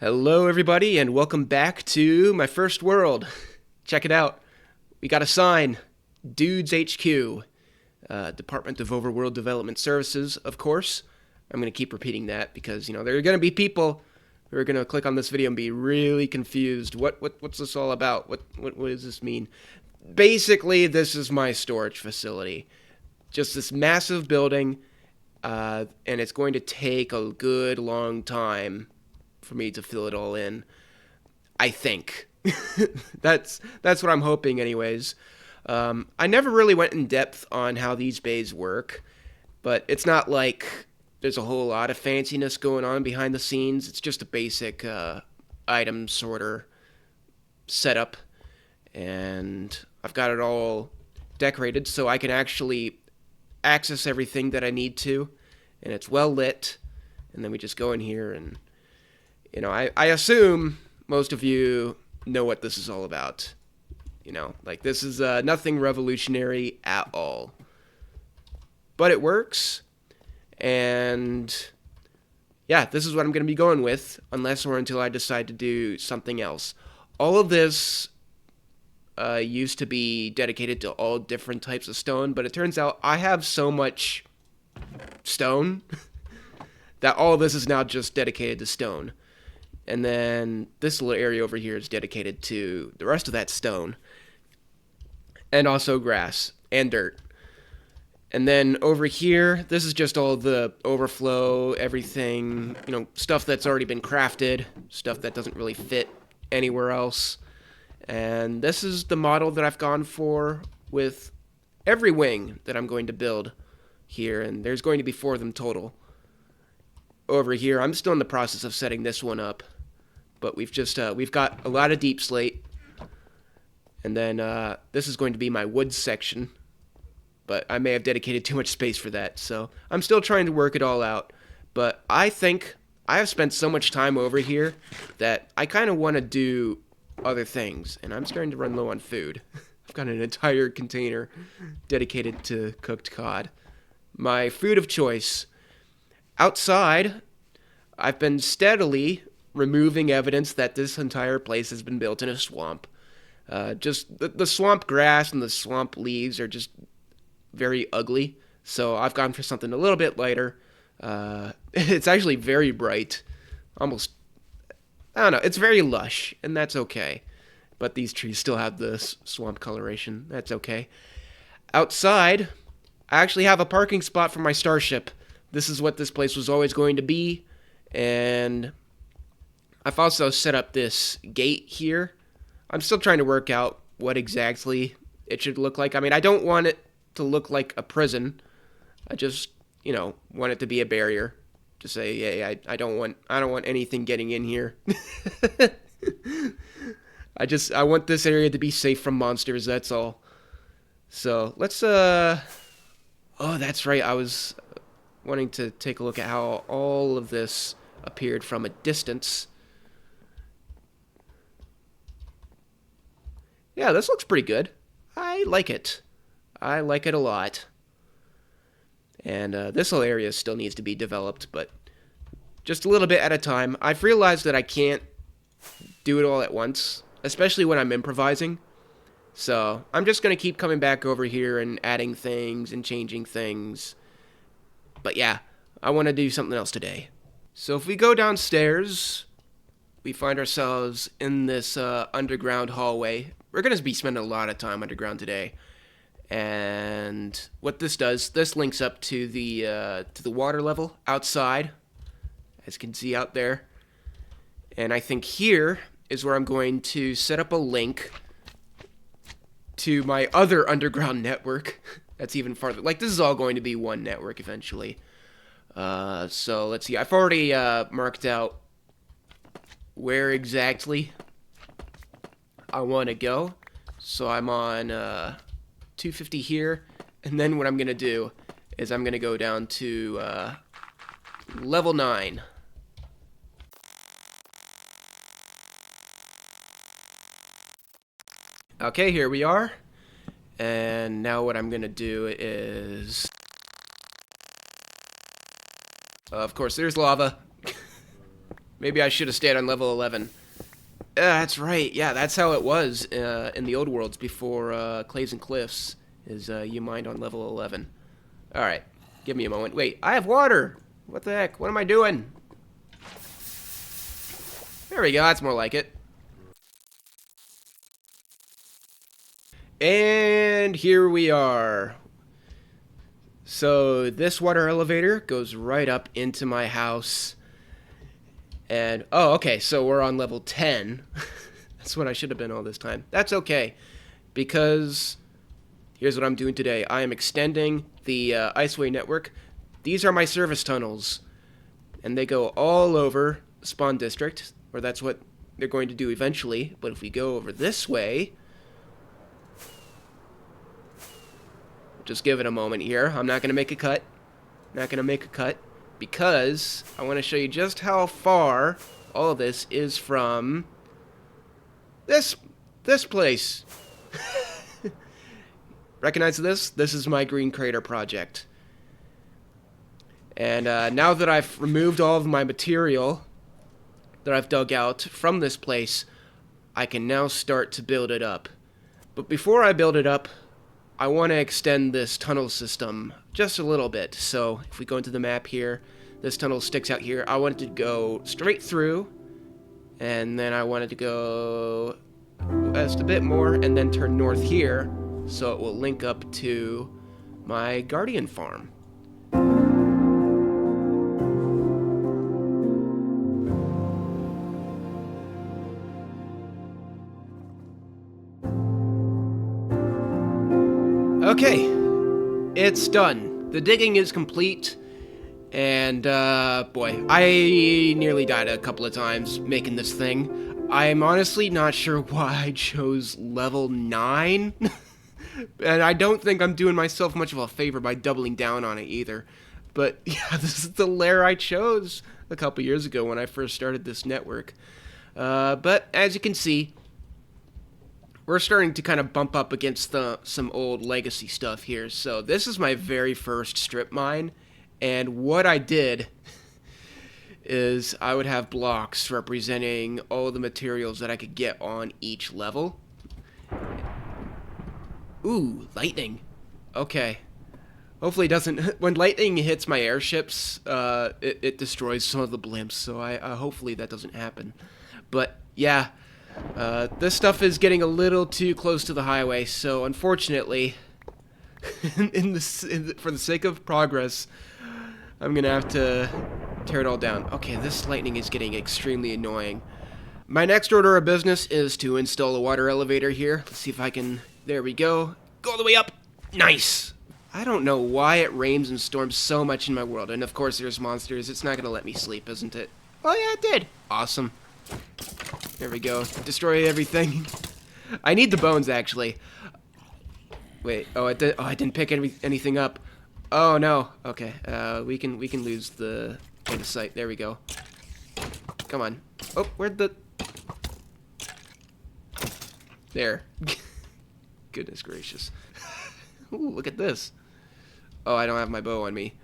Hello everybody and welcome back to my first world. Check it out. We got a sign. Dudes HQ. Department of Overworld Development Services, of course. I'm going to keep repeating that because, there are going to be people who are going to click on this video and be really confused. What's this all about? What does this mean? Basically, this is my storage facility. Just this massive building, and it's going to take a good long time for me to fill it all in. I think. That's what I'm hoping anyways. I never really went in depth on how these bays work, but it's not like there's a whole lot of fanciness going on behind the scenes. It's just a basic item sorter setup, and I've got it all decorated so I can actually access everything that I need to, and it's well lit, and then we just go in here and I assume most of you know what this is all about. This is nothing revolutionary at all. But it works, and yeah, this is what I'm going to be going with, unless or until I decide to do something else. All of this used to be dedicated to all different types of stone, but it turns out I have so much stone that all of this is now just dedicated to stone. And then this little area over here is dedicated to the rest of that stone. And also grass and dirt. And then over here, this is just all the overflow, everything, stuff that's already been crafted, stuff that doesn't really fit anywhere else. And this is the model that I've gone for with every wing that I'm going to build here. And there's going to be 4 of them total. Over here, I'm still in the process of setting this one up, but we've got a lot of deep slate, and then this is going to be my wood section, but I may have dedicated too much space for that, so I'm still trying to work it all out. But I think I have spent so much time over here that I kind of want to do other things, and I'm starting to run low on food. I've got an entire container dedicated to cooked cod, my food of choice. Outside, I've been steadily removing evidence that this entire place has been built in a swamp. Just the swamp grass and the swamp leaves are just very ugly, so I've gone for something a little bit lighter. It's actually very bright, almost, I don't know, it's very lush, and that's okay. But these trees still have the swamp coloration, that's okay. Outside, I actually have a parking spot for my starship. This is what this place was always going to be, and I've also set up this gate here. I'm still trying to work out what exactly it should look like. I mean, I don't want it to look like a prison. I just, want it to be a barrier to say, hey, I don't want anything getting in here. I want this area to be safe from monsters, that's all. So, let's oh, that's right. I was wanting to take a look at how all of this appeared from a distance. Yeah, this looks pretty good. I like it. I like it a lot. And this whole area still needs to be developed, but just a little bit at a time. I've realized that I can't do it all at once, especially when I'm improvising. So I'm just going to keep coming back over here and adding things and changing things. But yeah, I want to do something else today. So if we go downstairs, we find ourselves in this underground hallway. We're going to be spending a lot of time underground today. And what this does, this links up to the water level outside, as you can see out there. And I think here is where I'm going to set up a link to my other underground network. That's even farther. This is all going to be one network eventually. So let's see. I've already marked out where exactly I want to go. So I'm on 250 here, and then what I'm going to do is I'm going to go down to level 9. Okay, here we are. And now what I'm going to do is Of course, there's lava. Maybe I should have stayed on level 11. That's right. Yeah, that's how it was in the old worlds before Clays and Cliffs, is you mined on level 11. Alright, give me a moment. Wait, I have water! What the heck? What am I doing? There we go, that's more like it. And here we are. So this water elevator goes right up into my house. And, oh, okay, so we're on level 10. That's what I should have been all this time. That's okay, because here's what I'm doing today. I am extending the Iceway network. These are my service tunnels, and they go all over Spawn District, or that's what they're going to do eventually. But if we go over this way, just give it a moment here. I'm not going to make a cut. Not going to make a cut, because I want to show you just how far all of this is from this place. Recognize this? This is my Green Crater project. And now that I've removed all of my material that I've dug out from this place, I can now start to build it up. But before I build it up, I want to extend this tunnel system just a little bit. So if we go into the map here, this tunnel sticks out here. I wanted to go straight through, and then I wanted to go west a bit more, and then turn north here, so it will link up to my Guardian farm. Okay, it's done. The digging is complete, and boy, I nearly died a couple of times making this thing. I'm honestly not sure why I chose level 9, and I don't think I'm doing myself much of a favor by doubling down on it either. But yeah, this is the lair I chose a couple years ago when I first started this network. But as you can see, we're starting to kind of bump up against some old legacy stuff here. So this is my very first strip mine, and what I did is I would have blocks representing all the materials that I could get on each level. Ooh, lightning. Okay. Hopefully it doesn't... When lightning hits my airships, it destroys some of the blimps, so hopefully that doesn't happen. But, yeah, this stuff is getting a little too close to the highway, so unfortunately, for the sake of progress, I'm gonna have to tear it all down. Okay, this lightning is getting extremely annoying. My next order of business is to install a water elevator here. Let's see if I can... There we go. Go all the way up. Nice. I don't know why it rains and storms so much in my world. And of course there's monsters. It's not going to let me sleep, isn't it? Oh yeah, it did. Awesome. There we go. Destroy everything. I need the bones, actually. Wait. Oh, I didn't pick anything up. Oh no. Okay. We can lose the sight. There we go. Come on. Oh, where'd the... There. Goodness gracious. Ooh, look at this. Oh, I don't have my bow on me.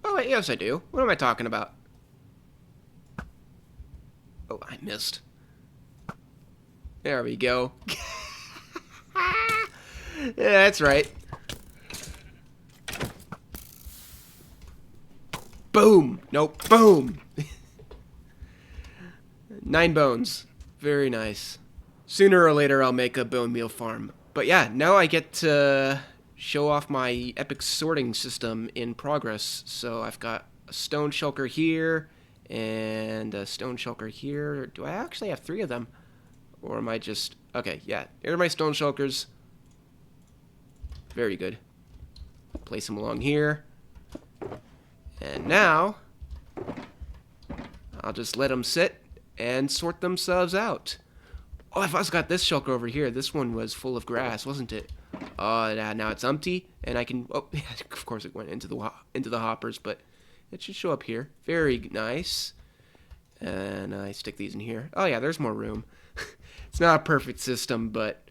Oh, wait, yes I do. What am I talking about? Oh, I missed. There we go. Yeah, that's right. Boom! Nope, boom! 9 bones. Very nice. Sooner or later I'll make a bone meal farm. But yeah, now I get to show off my epic sorting system in progress. So I've got a stone shulker here, and a stone shulker here. Do I actually have 3 of them? Or am I just... Okay, yeah. Here are my stone shulkers. Very good. Place them along here. And now, I'll just let them sit and sort themselves out. Oh, I've also got this shulker over here. This one was full of grass, wasn't it? Oh, now it's empty, and I can... Oh, of course it went into the hoppers, but it should show up here. Very nice. And I stick these in here. Oh, yeah, there's more room. It's not a perfect system, but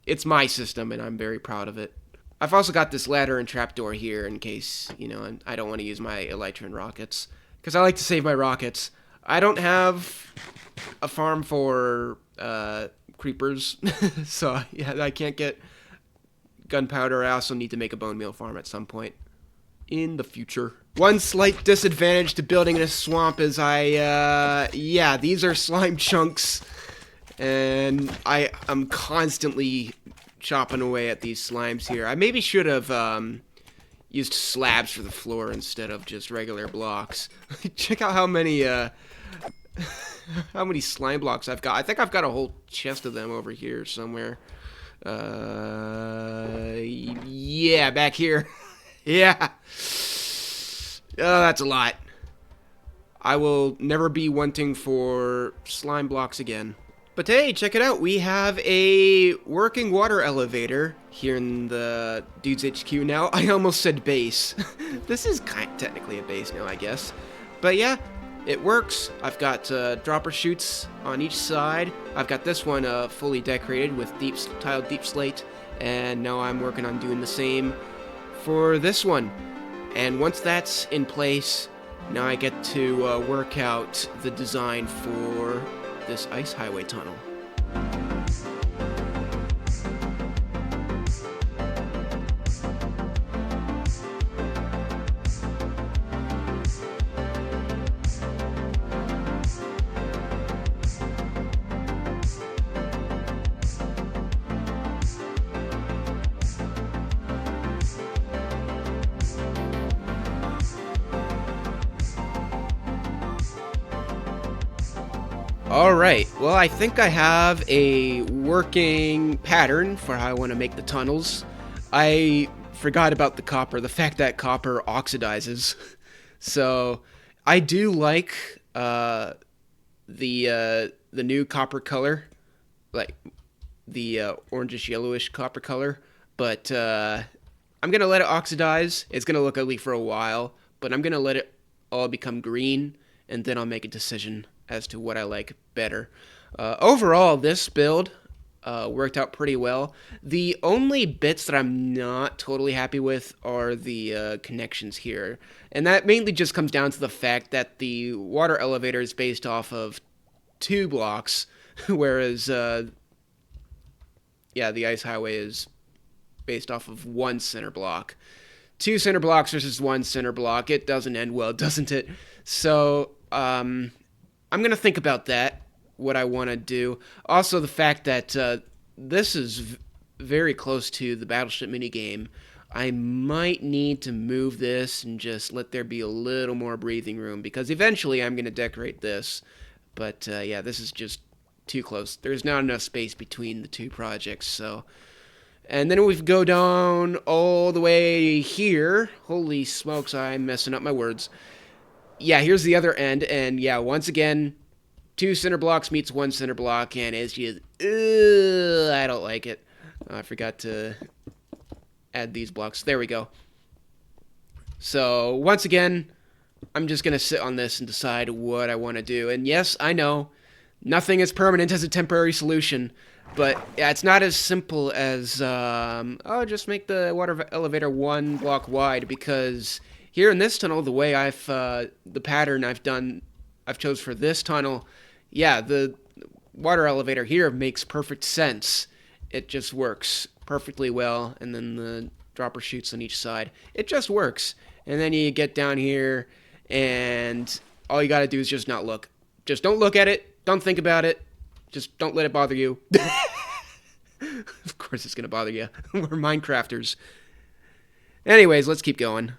it's my system, and I'm very proud of it. I've also got this ladder and trapdoor here in case, you know, I don't want to use my Elytron rockets. Because I like to save my rockets. I don't have a farm for creepers, so yeah, I can't get gunpowder. I also need to make a bone meal farm at some point in the future. One slight disadvantage to building in a swamp is yeah, these are slime chunks, and I'm constantly chopping away at these slimes here. I maybe should have used slabs for the floor instead of just regular blocks. Check out how many how many slime blocks I've got. I think I've got a whole chest of them over here somewhere. Yeah, back here. Yeah. Oh, that's a lot. I will never be wanting for slime blocks again. But hey, check it out. We have a working water elevator here in the Dude's HQ now. I almost said base. This is technically a base now, I guess. But yeah, it works. I've got dropper chutes on each side. I've got this one fully decorated with tiled deep slate. And now I'm working on doing the same for this one. And once that's in place, now I get to work out the design for this ice highway tunnel. Alright, well I think I have a working pattern for how I want to make the tunnels. I forgot about the copper, the fact that copper oxidizes. So I do like the new copper color, like the orangish yellowish copper color, but I'm going to let it oxidize. It's going to look ugly for a while, but I'm going to let it all become green, and then I'll make a decision as to what I like better. Overall, this build worked out pretty well. The only bits that I'm not totally happy with are the connections here. And that mainly just comes down to the fact that the water elevator is based off of 2 blocks, whereas yeah, the ice highway is based off of 1 center block. 2 center blocks versus 1 center block. It doesn't end well, doesn't it? So, I'm going to think about that, what I want to do. Also, the fact that this is very close to the battleship minigame. I might need to move this and just let there be a little more breathing room, because eventually I'm going to decorate this. But yeah, this is just too close. There's not enough space between the 2 projects, so... And then we go down all the way here. Holy smokes, I'm messing up my words. Yeah, here's the other end, and yeah, once again, 2 center blocks meets 1 center block, and it's just, I don't like it. I forgot to add these blocks. There we go. So, once again, I'm just going to sit on this and decide what I want to do. And yes, I know, nothing is permanent as a temporary solution, but yeah, it's not as simple as, oh, just make the water elevator 1 block wide, because... Here in this tunnel, the way the pattern I've chose for this tunnel, yeah, the water elevator here makes perfect sense. It just works perfectly well, and then the dropper chutes on each side. It just works. And then you get down here, and all you gotta do is just not look. Just don't look at it, don't think about it, just don't let it bother you. Of course it's gonna bother you. We're Minecrafters. Anyways, let's keep going.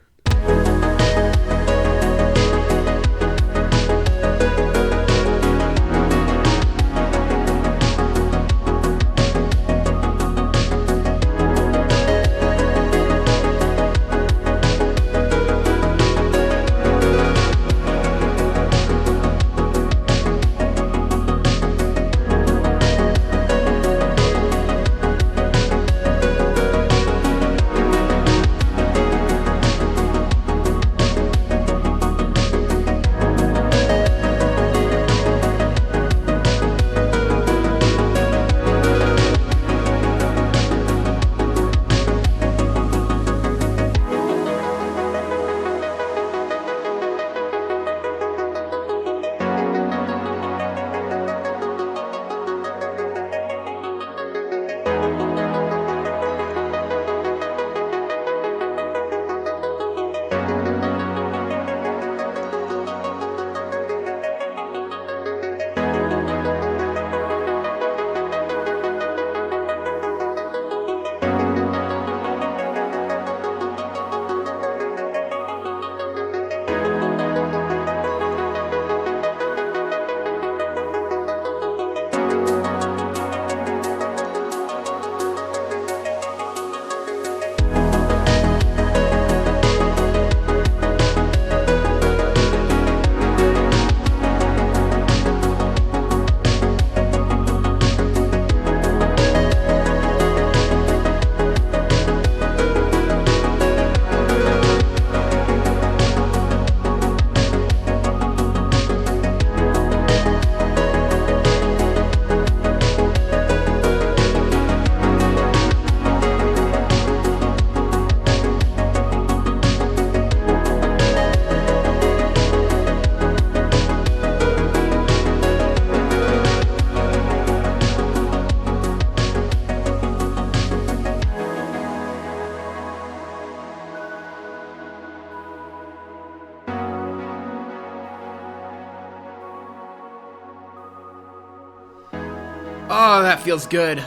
Oh, that feels good.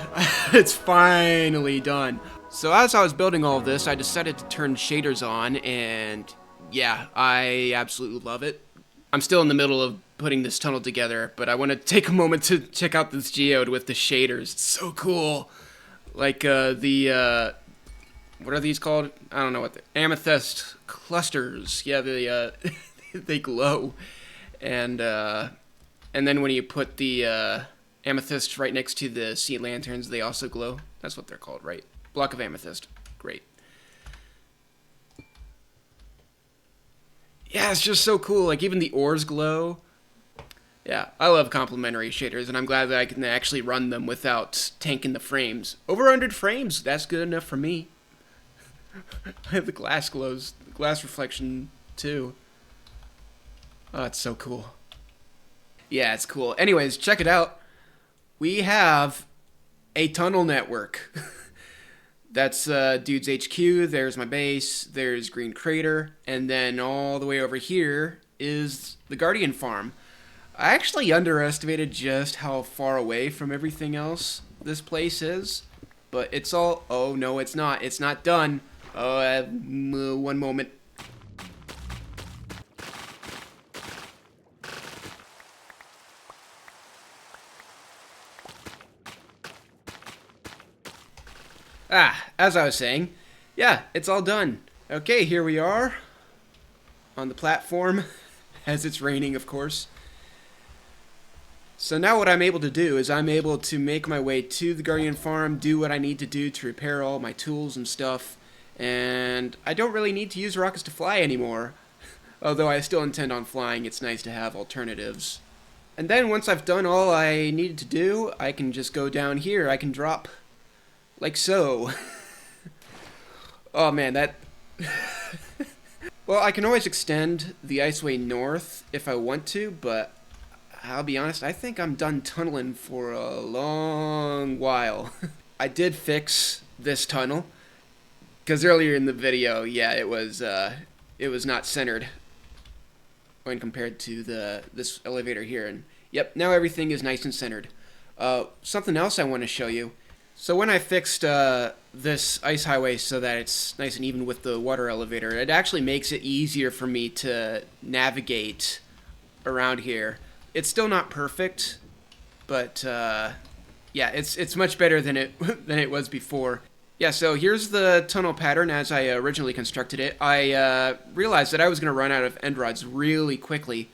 It's finally done. So as I was building all of this, I decided to turn shaders on, and yeah, I absolutely love it. I'm still in the middle of putting this tunnel together, but I want to take a moment to check out this geode with the shaders. It's so cool. Like what are these called? I don't know what the amethyst clusters. Yeah, they they glow, and then when you put the amethyst right next to the sea lanterns, they also glow. That's what they're called, right? Block of amethyst. Great. Yeah, it's just so cool. Like, even the ores glow. Yeah, I love complementary shaders, and I'm glad that I can actually run them without tanking the frames. Over 100 frames, that's good enough for me. The glass glows. The glass reflection, too. Oh, it's so cool. Yeah, it's cool. Anyways, check it out. We have a tunnel network. That's Dude's HQ, there's my base, there's Green Crater, and then all the way over here is the Guardian Farm. I actually underestimated just how far away from everything else this place is, but it's all... Oh, no, it's not. It's not done. Oh, one moment. As I was saying, yeah, it's all done. Okay, here we are on the platform, as it's raining, of course. So now what I'm able to do is I'm able to make my way to the Guardian Farm, do what I need to do to repair all my tools and stuff, and I don't really need to use rockets to fly anymore. Although I still intend on flying, it's nice to have alternatives. And then once I've done all I needed to do, I can just go down here. I can drop like so. Oh man, that... Well, I can always extend the Iceway north if I want to, but I'll be honest, I think I'm done tunneling for a long while. I did fix this tunnel, because earlier in the video, yeah, it was not centered when compared to this elevator here, and yep, now everything is nice and centered. Something else I want to show you. So when I fixed this ice highway so that it's nice and even with the water elevator, it actually makes it easier for me to navigate around here. It's still not perfect, but yeah, it's much better than it was before. Yeah, so here's the tunnel pattern as I originally constructed it. I realized that I was going to run out of end rods really quickly,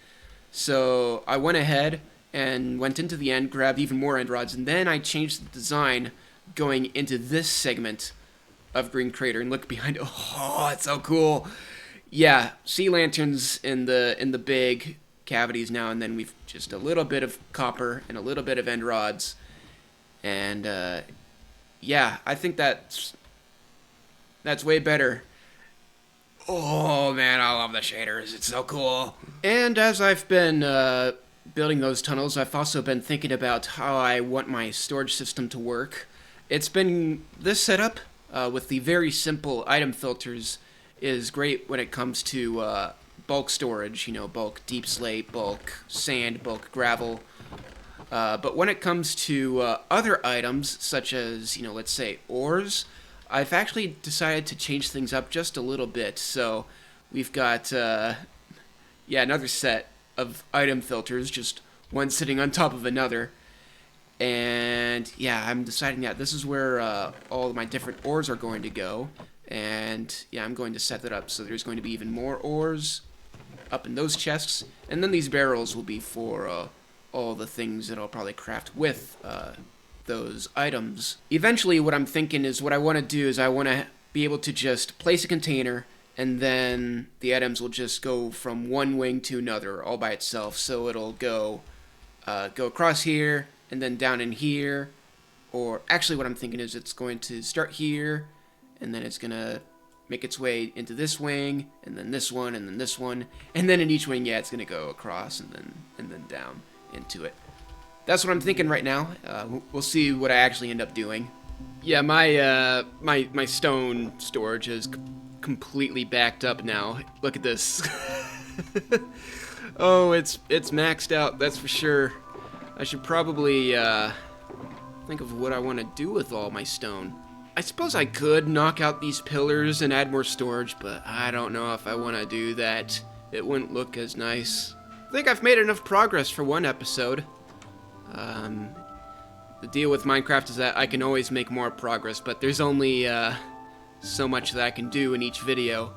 so I went ahead and went into the end, grabbed even more end rods, and then I changed the design going into this segment of Green Crater, and look behind it. Oh, it's so cool. Yeah, sea lanterns in the big cavities now, and then we've just a little bit of copper and a little bit of end rods, and yeah, I think that's way better. Oh man, I love the shaders. It's so cool. And as I've been building those tunnels, I've also been thinking about how I want my storage system to work. It's been this setup with the very simple item filters is great when it comes to bulk storage, you know, bulk deep slate, bulk sand, bulk gravel. But when it comes to other items, such as, you know, let's say ores, I've actually decided to change things up just a little bit. So we've got, yeah, another set of item filters, just one sitting on top of another. And yeah, I'm deciding that this is where all of my different ores are going to go. And yeah, I'm going to set that up so there's going to be even more ores up in those chests. And then these barrels will be for all the things that I'll probably craft with those items. Eventually, what I'm thinking is what I want to do is I want to be able to just place a container, and then the items will just go from one wing to another all by itself. So it'll go across here, and then down in here, or actually what I'm thinking is it's going to start here, and then it's going to make its way into this wing, and then this one, and then this one, and then in each wing, yeah, it's going to go across and then down into it. That's what I'm thinking right now. We'll see what I actually end up doing. Yeah, my stone storage is completely backed up now. Look at this. Oh, it's maxed out, that's for sure. I should probably think of what I want to do with all my stone. I suppose I could knock out these pillars and add more storage, but I don't know if I want to do that. It wouldn't look as nice. I think I've made enough progress for one episode. The deal with Minecraft is that I can always make more progress, but there's only so much that I can do in each video.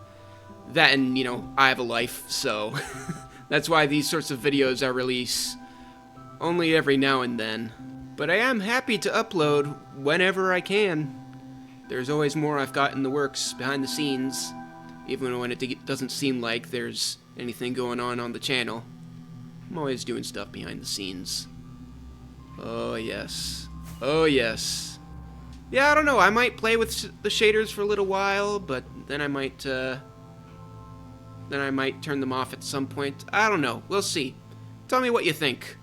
That and, you know, I have a life, so that's why these sorts of videos I release only every now and then. But I am happy to upload whenever I can. There's always more I've got in the works behind the scenes, even when it doesn't seem like there's anything going on the channel. I'm always doing stuff behind the scenes. Oh yes. Oh yes. Yeah, I don't know, I might play with the shaders for a little while, but then I might turn them off at some point. I don't know, we'll see. Tell me what you think.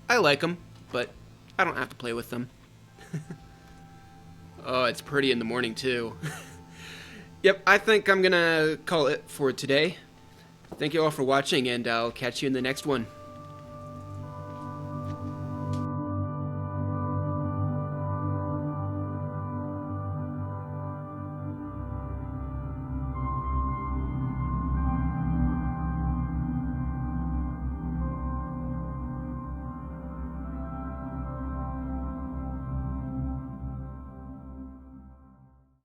I like them, but I don't have to play with them. Oh, it's pretty in the morning, too. Yep, I think I'm gonna call it for today. Thank you all for watching, and I'll catch you in the next one.